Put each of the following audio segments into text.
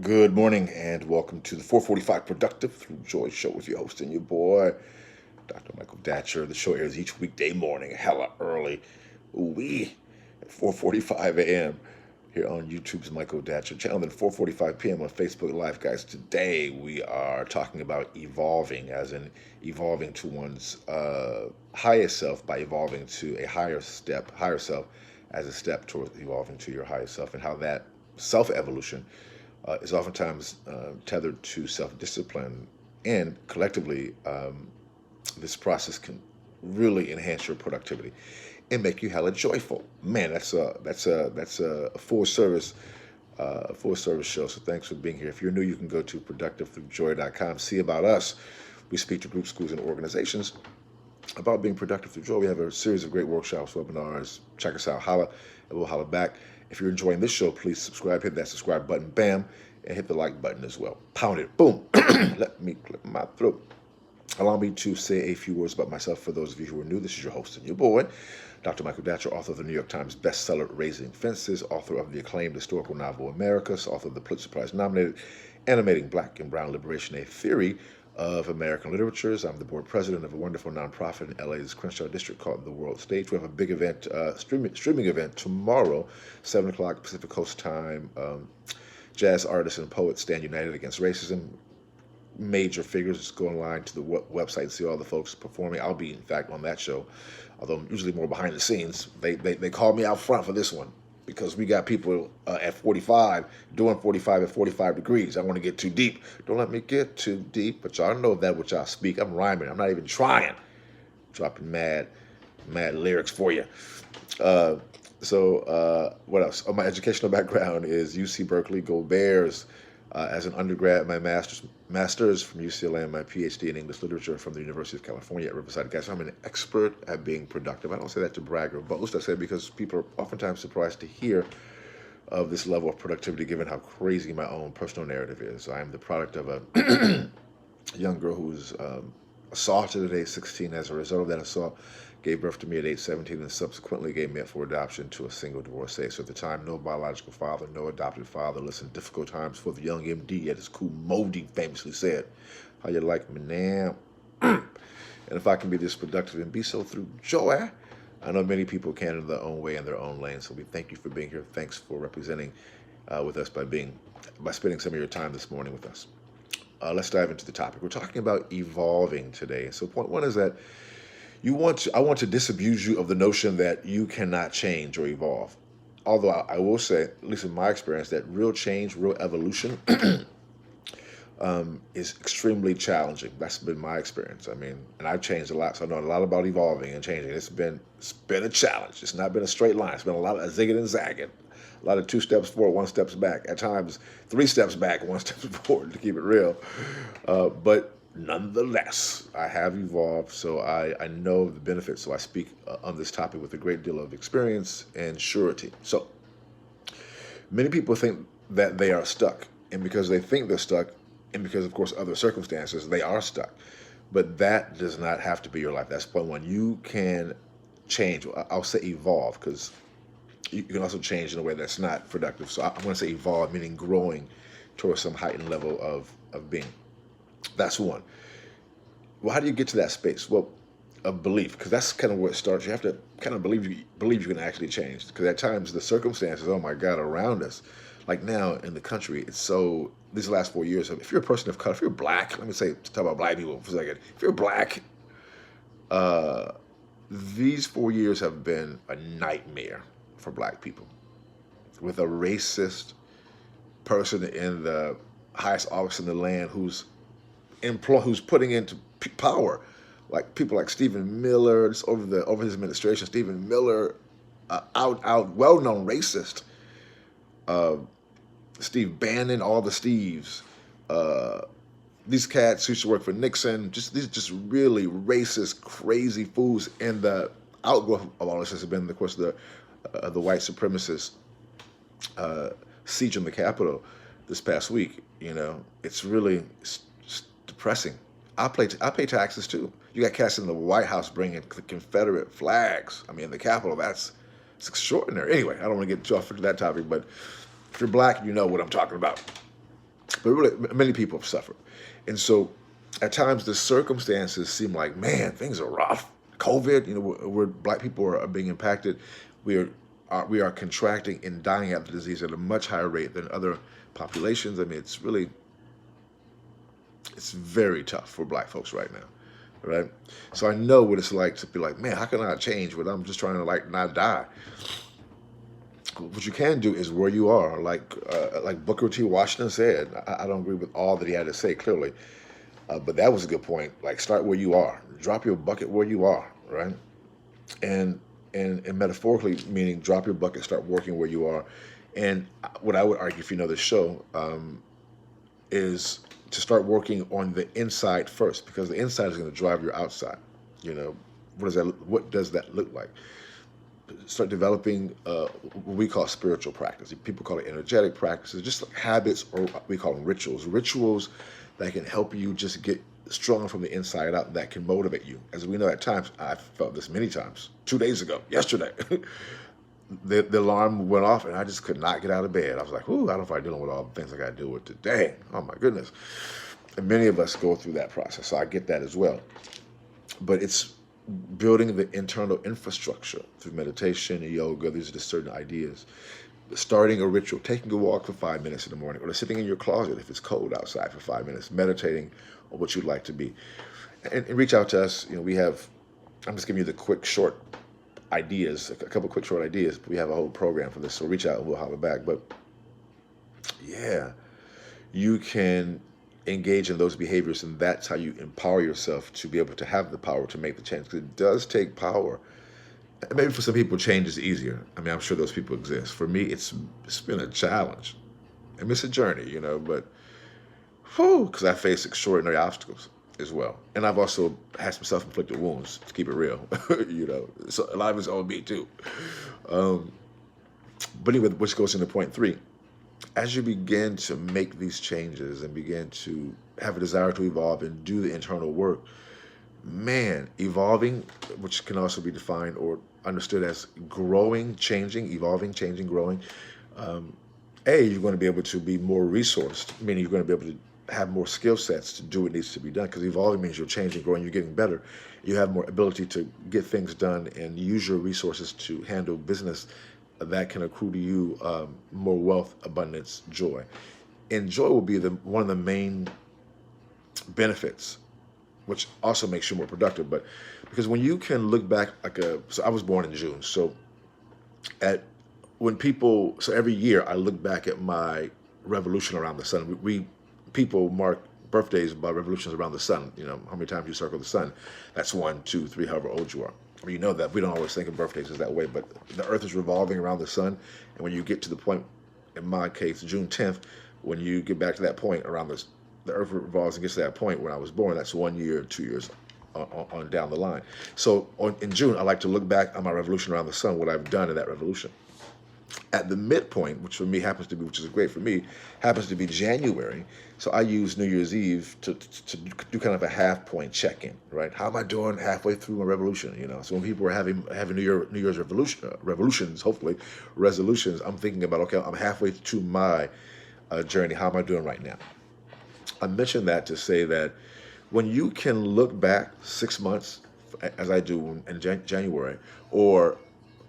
Good morning and welcome to the 445 Productive Through Joy Show with your host and your boy, Dr. Michael Datcher. The show airs each weekday morning, hella early, ooh-wee, at 4:45 a.m. here on YouTube's Michael Datcher channel, then 4:45 p.m. on Facebook Live. Guys, today we are talking about evolving, as in evolving to one's highest self by evolving to a higher self as a step towards evolving to your highest self, and how that self-evolution is oftentimes tethered to self-discipline, and collectively, this process can really enhance your productivity and make you hella joyful. Man, that's a full service show. So thanks for being here. If you're new, you can go to productivethroughjoy.com. See about us. We speak to groups, schools, and organizations about being productive through joy. We have a series of great workshops, webinars. Check us out. Holla, and we'll holla back. If you're enjoying this show, please subscribe. Hit that subscribe button, bam, and hit the like button as well. Pound it, boom. Let me clear my throat. Allow me to say a few words about myself for those of you who are new. This is your host and your boy, Dr. Michael Datcher, author of the New York Times bestseller Raising Fences, author of the acclaimed historical novel Americus, author of the Pulitzer Prize nominated Animating Black and Brown Liberation, a Theory of American Literatures. I'm the board president of a wonderful nonprofit in LA's Crenshaw District called The World Stage. We have a big event, streaming event tomorrow, 7 o'clock Pacific Coast time. Jazz artists and poets stand united against racism. Major figures. Just go online to the website and see all the folks performing. I'll be, in fact, on that show, although I'm usually more behind the scenes. They called me out front for this one because we got people at 45 doing 45 at 45 degrees. I want to get too deep. Don't let me get too deep, but y'all know that which I speak. I'm rhyming. I'm not even trying. Dropping mad lyrics for you. Uh, what else? Oh, my educational background is UC Berkeley, Go Bears. As an undergrad, my master's from UCLA and my PhD in English literature from the University of California at Riverside. Guys, I'm an expert at being productive. I don't say that to brag or boast. I say it because people are oftentimes surprised to hear of this level of productivity given how crazy my own personal narrative is. I am the product of a young girl who was assaulted at age 16. As a result of that assault, gave birth to me at age 17 and subsequently gave me up for adoption to a single divorcee. So at the time, no biological father, no adopted father. Listen, difficult times for the young MD, as Cool Modi famously said. How you like me now? And if I can be this productive and be so through joy, I know many people can in their own way, in their own lane. So we thank you for being here. Thanks for representing with us by spending some of your time this morning with us. Let's dive into the topic. We're talking about evolving today. So point one is that I want to disabuse you of the notion that you cannot change or evolve. Although I will say, at least in my experience, that real change, real evolution is extremely challenging. That's been my experience. I mean, and I've changed a lot, so I know a lot about evolving and changing. It's been a challenge. It's not been a straight line. It's been a lot of zigging and zagging, a lot of 2 steps forward, 1 steps back. At times, 3 steps back, 1 step forward. To keep it real, but nonetheless, I have evolved, so I know the benefits. So I speak on this topic with a great deal of experience and surety. So many people think that they are stuck, and because they think they're stuck, and because, of course, other circumstances, they are stuck. But that does not have to be your life. That's point one. You can change. I'll say evolve, because you can also change in a way that's not productive. So I'm going to say evolve, meaning growing towards some heightened level of being. That's one. Well, how do you get to that space? Well, of belief, because that's kind of where it starts. You have to kind of believe you can actually change. Because at times the circumstances, oh my God, around us, like now in the country, it's so. These last 4 years, if you're a person of color, if you're black, let me talk about black people for a second. If you're black, uh, these 4 years have been a nightmare for black people, with a racist person in the highest office in the land who's putting into power, like people like Stephen Miller, just over his administration. Stephen Miller, out well known racist. Uh, Steve Bannon, all the Steves. Uh, these cats who used to work for Nixon, these just really racist, crazy fools. And the outgrowth of all this has been, of course, the white supremacist uh, siege on the Capitol this past week. It's really depressing. I pay taxes too. You got cats in the White House bringing Confederate flags. I mean, the Capitol. It's extraordinary. Anyway, I don't want to get too off into that topic, but if you're black, you know what I'm talking about. But really, many people have suffered. And so at times the circumstances seem like, man, things are rough. COVID, where Black people are being impacted. We are contracting and dying of the disease at a much higher rate than other populations. I mean, it's very tough for Black folks right now, right? So I know what it's like to be like, man, how can I change when I'm just trying to like not die? What you can do is where you are, like Booker T. Washington said. I don't agree with all that he had to say, clearly, but that was a good point. Like, start where you are, drop your bucket where you are, right? And metaphorically, meaning drop your bucket, start working where you are. And what I would argue, if you know the show, is to start working on the inside first, because the inside is going to drive your outside. What does that look like? Start developing what we call spiritual practice. People call it energetic practices, just like habits, or what we call them rituals that can help you just get strong from the inside out, that can motivate you. As we know, at times, I felt this many times. 2 days ago, yesterday, the alarm went off and I just could not get out of bed. I was like, ooh, I don't know if I'm dealing with all the things I got to deal with today. Oh my goodness. And many of us go through that process, so I get that as well. But it's building the internal infrastructure through meditation and yoga. These are just certain ideas. Starting a ritual, taking a walk for 5 minutes in the morning, or sitting in your closet if it's cold outside for 5 minutes, meditating on what you'd like to be. And reach out to us. I'm just giving you the quick, short ideas, a couple quick, short ideas. We have a whole program for this, so reach out and we'll holler back. But yeah, you can engage in those behaviors, and that's how you empower yourself to be able to have the power to make the change. Because it does take power. Maybe for some people, change is easier. I mean, I'm sure those people exist. For me, it's been a challenge. I mean, it's a journey, but because I face extraordinary obstacles as well. And I've also had some self-inflicted wounds, to keep it real, So a lot of it's on me too. But anyway, which goes into point 3. As you begin to make these changes and begin to have a desire to evolve and do the internal work, man, evolving, which can also be defined or understood as growing, changing, evolving, changing, growing. You're going to be able to be more resourced, meaning you're going to be able to have more skill sets to do what needs to be done, because evolving means you're changing, growing, you're getting better. You have more ability to get things done and use your resources to handle business that can accrue to you more wealth, abundance, joy. And joy will be one of the main benefits, which also makes you more productive. But because when you can look back, so I was born in June. So every year I look back at my revolution around the sun. People mark birthdays by revolutions around the sun. How many times you circle the sun. That's 1, 2, 3, however old you are. You know that we don't always think of birthdays as that way, but the earth is revolving around the sun. And when you get to the point, in my case, June 10th, when you get back to that point around the earth revolves and gets to that point when I was born, that's 1 year, 2 years on down the line. So in June, I like to look back on my revolution around the sun, what I've done in that revolution. At the midpoint, which for me happens to be, which is great for me, happens to be January. So I use New Year's Eve to do kind of a half-point check-in, right? How am I doing halfway through my revolution? So when people are having New Year's revolutions, hopefully resolutions, I'm thinking about, okay, I'm halfway to my journey. How am I doing right now? I mentioned that to say that when you can look back 6 months, as I do in January, or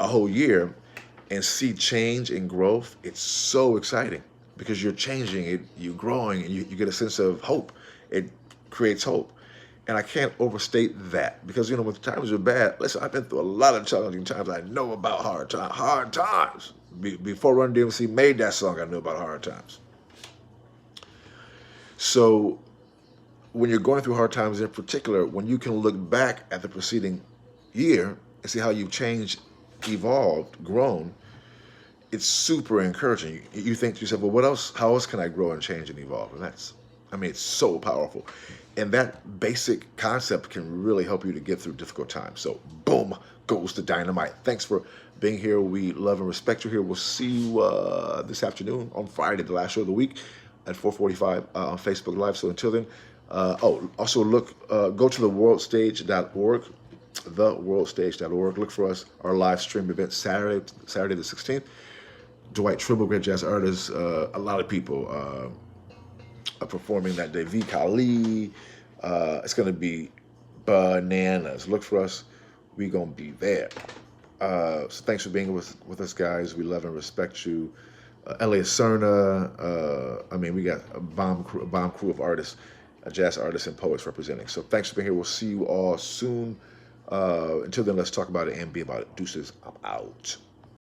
a whole year, and see change and growth, it's so exciting, because you're changing, you're growing, and you get a sense of hope. It creates hope. And I can't overstate that, because, when times are bad, listen, I've been through a lot of challenging times. I know about hard times. Before Run DMC made that song, I knew about hard times. So when you're going through hard times, in particular, when you can look back at the preceding year and see how you've changed, evolved, grown, it's super encouraging. You think to yourself, well, what else? How else can I grow and change and evolve? And it's so powerful. And that basic concept can really help you to get through difficult times. So boom goes the dynamite. Thanks for being here. We love and respect you here. We'll see you this afternoon on Friday, the last show of the week at 4:45 on Facebook Live. So until then, also go to theworldstage.org, theworldstage.org. Look for us, our live stream event Saturday the 16th. Dwight Trimble, great jazz artist. A lot of people. performing that day. V. Kali. It's going to be bananas. Look for us. We going to be there. So thanks for being with us, guys. We love and respect you. Elias Cerna. I mean, we got a bomb crew of artists, jazz artists and poets representing. So thanks for being here. We'll see you all soon. Until then, let's talk about it and be about it. Deuces, I'm out.